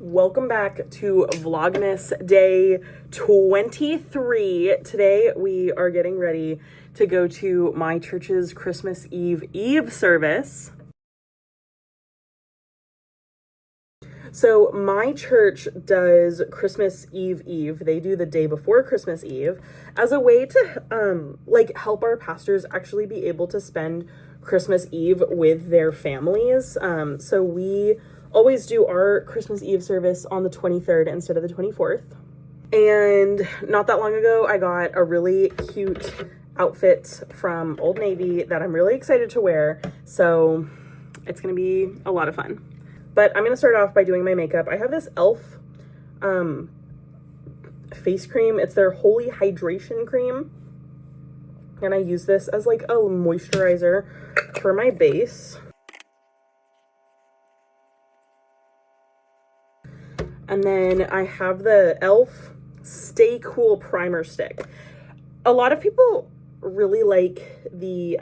Welcome back to Vlogmas day 23. Today we are getting ready to go to my church's Christmas Eve service. So my church does Christmas Eve. They do the day before Christmas Eve as a way to help our pastors actually be able to spend Christmas Eve with their families. So we always do our Christmas Eve service on the 23rd instead of the 24th. And not that long ago, I got a really cute outfit from Old Navy that I'm really excited to wear. So it's going to be a lot of fun. But I'm going to start off by doing my makeup. I have this e.l.f. face cream. It's their Holy Hydration Cream. And I use this as like a moisturizer for my base. And then I have the e.l.f. Stay Cool Primer Stick. A lot of people really like the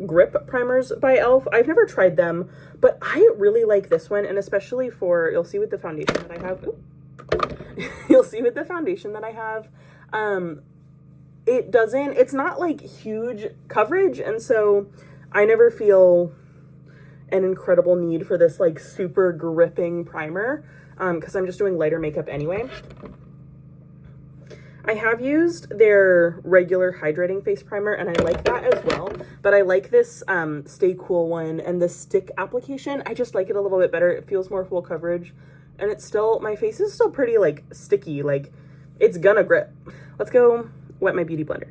grip primers by e.l.f. I've never tried them, but I really like this one, and especially for, you'll see with the foundation that I have. You'll see with the foundation that I have. It's not like huge coverage, and so I never feel an incredible need for this like super gripping primer because I'm just doing lighter makeup anyway. I have used their regular hydrating face primer and I like that as well, but I like this Stay Cool one and the stick application. I just like it a little bit better. It feels more full coverage and it's still, my face is still pretty like sticky, like it's gonna grip. Let's go wet my beauty blender.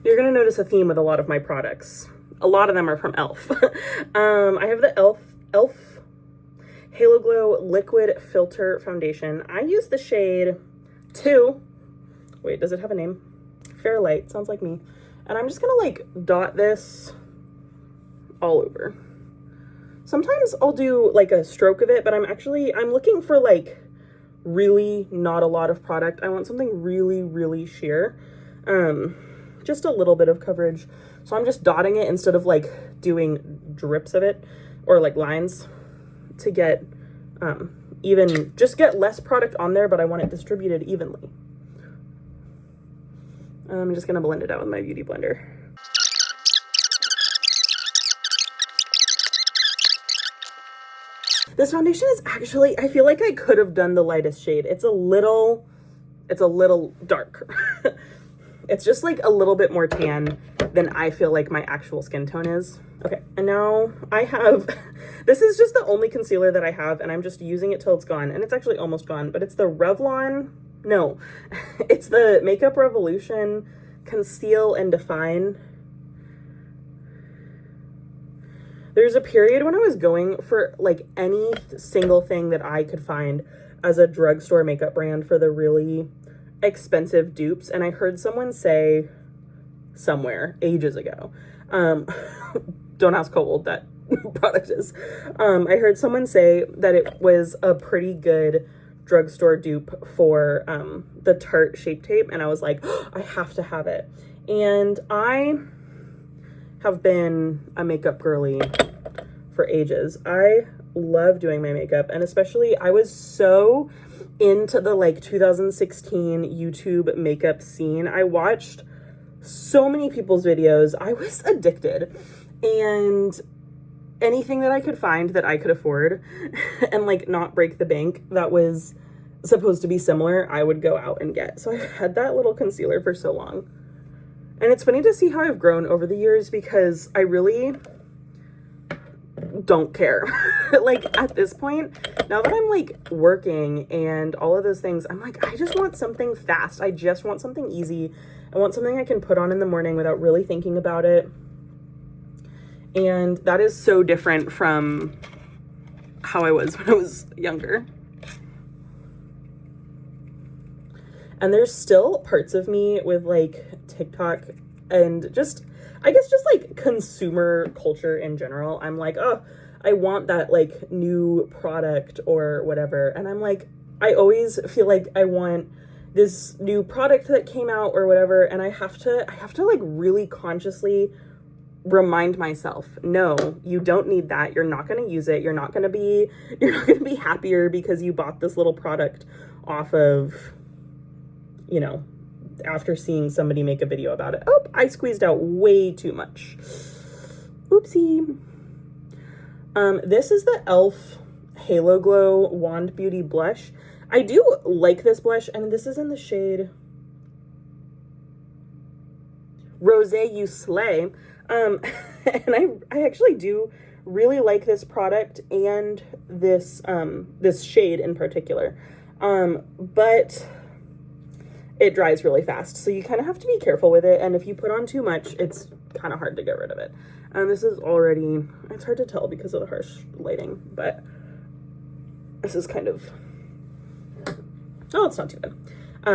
You're gonna notice a theme with a lot of my products. A lot of them are from e.l.f. I have the e.l.f. Halo Glow Liquid Filter Foundation. I use the shade 2. Wait, does it have a name? Fairlight, sounds like me. And I'm just gonna like dot this all over. Sometimes I'll do like a stroke of it, but I'm looking for like really not a lot of product. I want something really, really sheer. Just a little bit of coverage. So I'm just dotting it instead of like doing drips of it or like lines to get just get less product on there, but I want it distributed evenly. I'm just gonna blend it out with my beauty blender. This foundation is actually, I feel like I could have done the lightest shade. It's a little dark. It's just like a little bit more tan than I feel like my actual skin tone is. Okay, and now I have, this is just the only concealer that I have and I'm just using it till it's gone. And it's actually almost gone, but it's the it's the Makeup Revolution Conceal and Define. There's a period when I was going for like any single thing that I could find as a drugstore makeup brand for the really expensive dupes, and I heard someone say somewhere ages ago, don't ask how old that product is, I heard someone say that it was a pretty good drugstore dupe for the Tarte Shape Tape, and I was like, oh, I have to have it. And I have been a makeup girly for ages. I love doing my makeup, and especially I was so into the like 2016 YouTube makeup scene. I watched so many people's videos. I was addicted, and anything that I could find that I could afford and like not break the bank that was supposed to be similar, I would go out and get. So I've had that little concealer for so long. And it's funny to see how I've grown over the years because I really don't care. Like at this point, now that I'm like working and all of those things, I'm like, I just want something fast. I just want something easy. I want something I can put on in the morning without really thinking about it. And that is so different from how I was when I was younger. And there's still parts of me with like TikTok and just, I guess just like consumer culture in general. I'm like, oh, I want that like new product or whatever. And I'm like, I always feel like I want this new product that came out or whatever. And I have to like really consciously remind myself, no, you don't need that. You're not going to use it. You're not going to be happier because you bought this little product off of, you know, after seeing somebody make a video about it. Oh, I squeezed out way too much. Oopsie. This is the e.l.f. Halo Glow Wand Beauty Blush. I do like this blush, and this is in the shade Rosé You Slay. And I actually do really like this product and this this shade in particular. But it dries really fast, so you kind of have to be careful with it, and if you put on too much, it's kind of hard to get rid of it. And this is already, it's hard to tell because of the harsh lighting, but this is kind of, oh, it's not too bad. I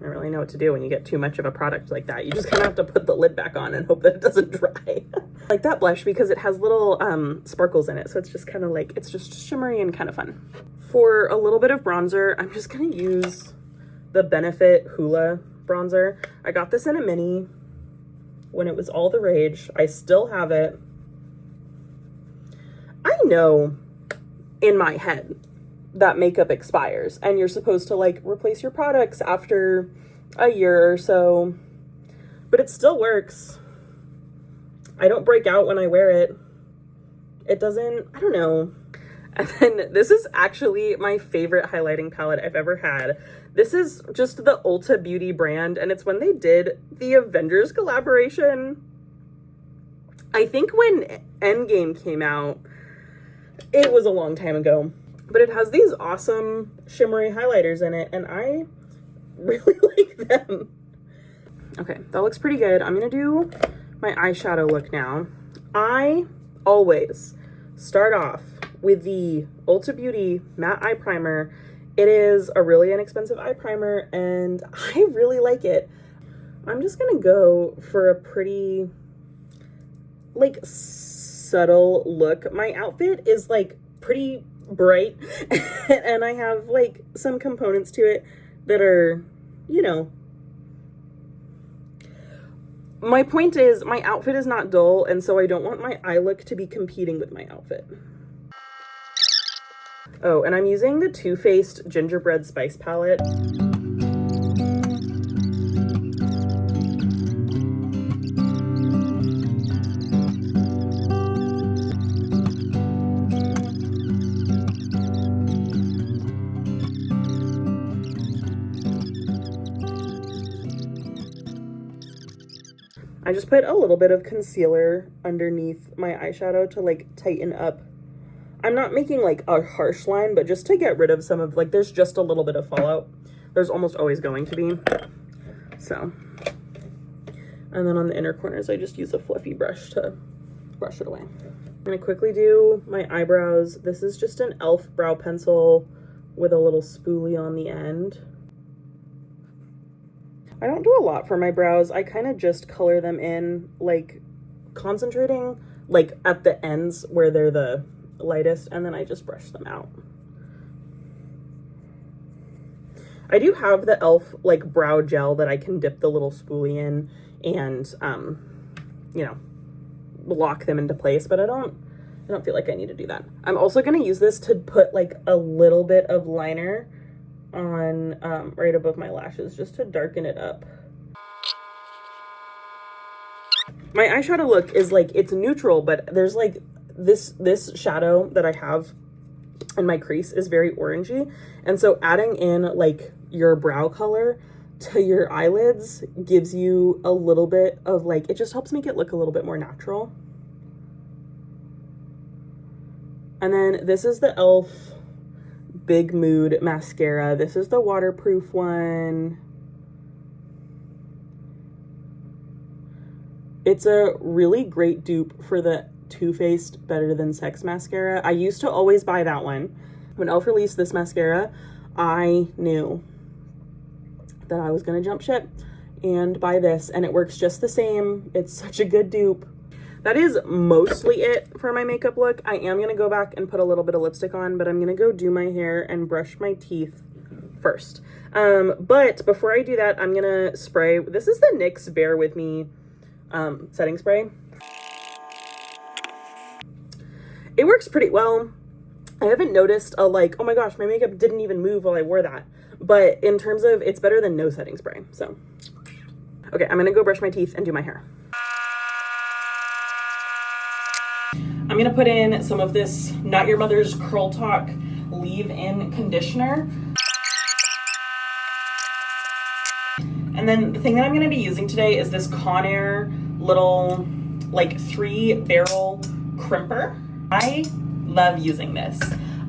don't really know what to do when you get too much of a product like that. You just kind of have to put the lid back on and hope that it doesn't dry. I like that blush because it has little sparkles in it, so it's just kind of like, it's just shimmery and kind of fun. For a little bit of bronzer, I'm just gonna use the Benefit Hoola bronzer. I got this in a mini when it was all the rage. I still have it. I know in my head that makeup expires and you're supposed to like replace your products after a year or so, but it still works. I don't break out when I wear it. It doesn't, I don't know. And then this is actually my favorite highlighting palette I've ever had. This is just the Ulta Beauty brand, and it's when they did the Avengers collaboration. I think when Endgame came out, it was a long time ago, but it has these awesome shimmery highlighters in it, and I really like them. Okay, that looks pretty good. I'm gonna do my eyeshadow look now. I always start off with the Ulta Beauty Matte Eye Primer. It is a really inexpensive eye primer, and I really like it. I'm just gonna go for a pretty, like, subtle look. My outfit is, like, pretty bright, and I have, like, some components to it that are, you know. My point is, my outfit is not dull, and so I don't want my eye look to be competing with my outfit. Oh, and I'm using the Too Faced Gingerbread Spice palette. I just put a little bit of concealer underneath my eyeshadow to like tighten up. I'm not making like a harsh line, but just to get rid of some of, like, there's just a little bit of fallout. There's almost always going to be. So, and then on the inner corners, I just use a fluffy brush to brush it away. I'm gonna quickly do my eyebrows. This is just an e.l.f. brow pencil with a little spoolie on the end. I don't do a lot for my brows. I kind of just color them in, like, concentrating, like, at the ends where they're the lightest, and then I just brush them out. I do have the e.l.f. like brow gel that I can dip the little spoolie in and you know, lock them into place, but I don't feel like I need to do that. I'm also going to use this to put like a little bit of liner on right above my lashes just to darken it up. My eyeshadow look is like, it's neutral, but there's like this shadow that I have in my crease is very orangey, and so adding in like your brow color to your eyelids gives you a little bit of like, it just helps make it look a little bit more natural. And then this is the e.l.f. Big Mood mascara. This is the waterproof one. It's a really great dupe for the Too Faced Better Than Sex mascara. I used to always buy that one. When e.l.f. released this mascara, I knew that I was gonna jump ship and buy this, and it works just the same. It's such a good dupe. That is mostly it for my makeup look. I am gonna go back and put a little bit of lipstick on, but I'm gonna go do my hair and brush my teeth first. But before I do that, I'm gonna spray. This is the NYX Bear With Me setting spray. It works pretty well. I haven't noticed a like, oh my gosh, my makeup didn't even move while I wore that. But in terms of, it's better than no setting spray. So, okay, I'm gonna go brush my teeth and do my hair. I'm gonna put in some of this Not Your Mother's Curl Talk leave-in conditioner. And then the thing that I'm gonna be using today is this Conair little like 3-barrel crimper. I love using this.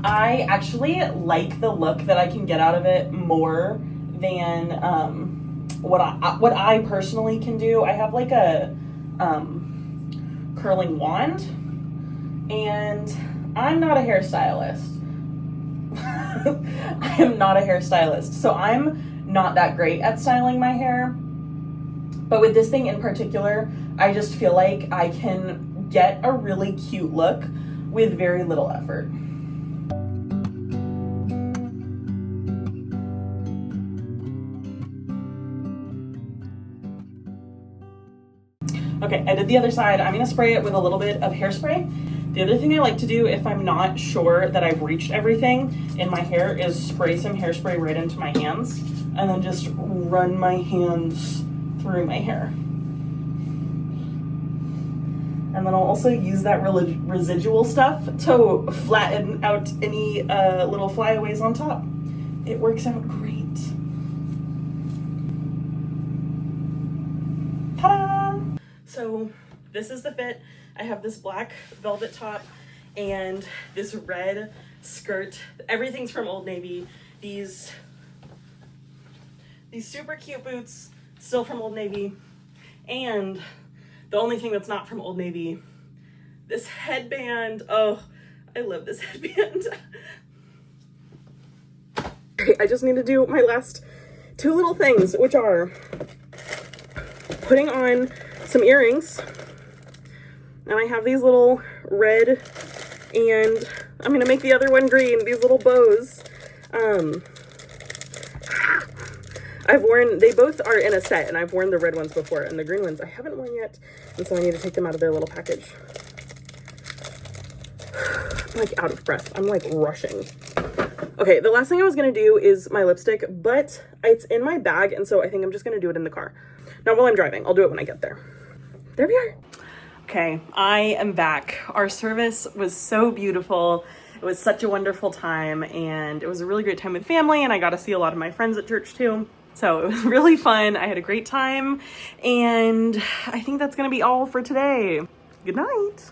I actually like the look that I can get out of it more than what I personally can do. I have like a curling wand, and I'm not a hairstylist. I am not a hairstylist, so I'm not that great at styling my hair. But with this thing in particular, I just feel like I can get a really cute look with very little effort. Okay, I did the other side. I'm gonna spray it with a little bit of hairspray. The other thing I like to do if I'm not sure that I've reached everything in my hair is spray some hairspray right into my hands and then just run my hands through my hair. And then I'll also use that residual stuff to flatten out any little flyaways on top. It works out great. Ta-da! So this is the fit. I have this black velvet top and this red skirt. Everything's from Old Navy. These super cute boots, still from Old Navy. And the only thing that's not from Old Navy, this headband. Oh, I love this headband. Okay, I just need to do my last two little things, which are putting on some earrings. And I have these little red, and I'm gonna make the other one green, these little bows. They both are in a set, and I've worn the red ones before, and the green ones I haven't worn yet, and so I need to take them out of their little package. I'm like out of breath. I'm like rushing. Okay, the last thing I was gonna do is my lipstick, but it's in my bag, and so I think I'm just gonna do it in the car. Not while I'm driving. I'll do it when I get there. There we are. Okay, I am back. Our service was so beautiful. It was such a wonderful time, and it was a really great time with family, and I got to see a lot of my friends at church too. So it was really fun. I had a great time, and I think that's gonna be all for today. Good night.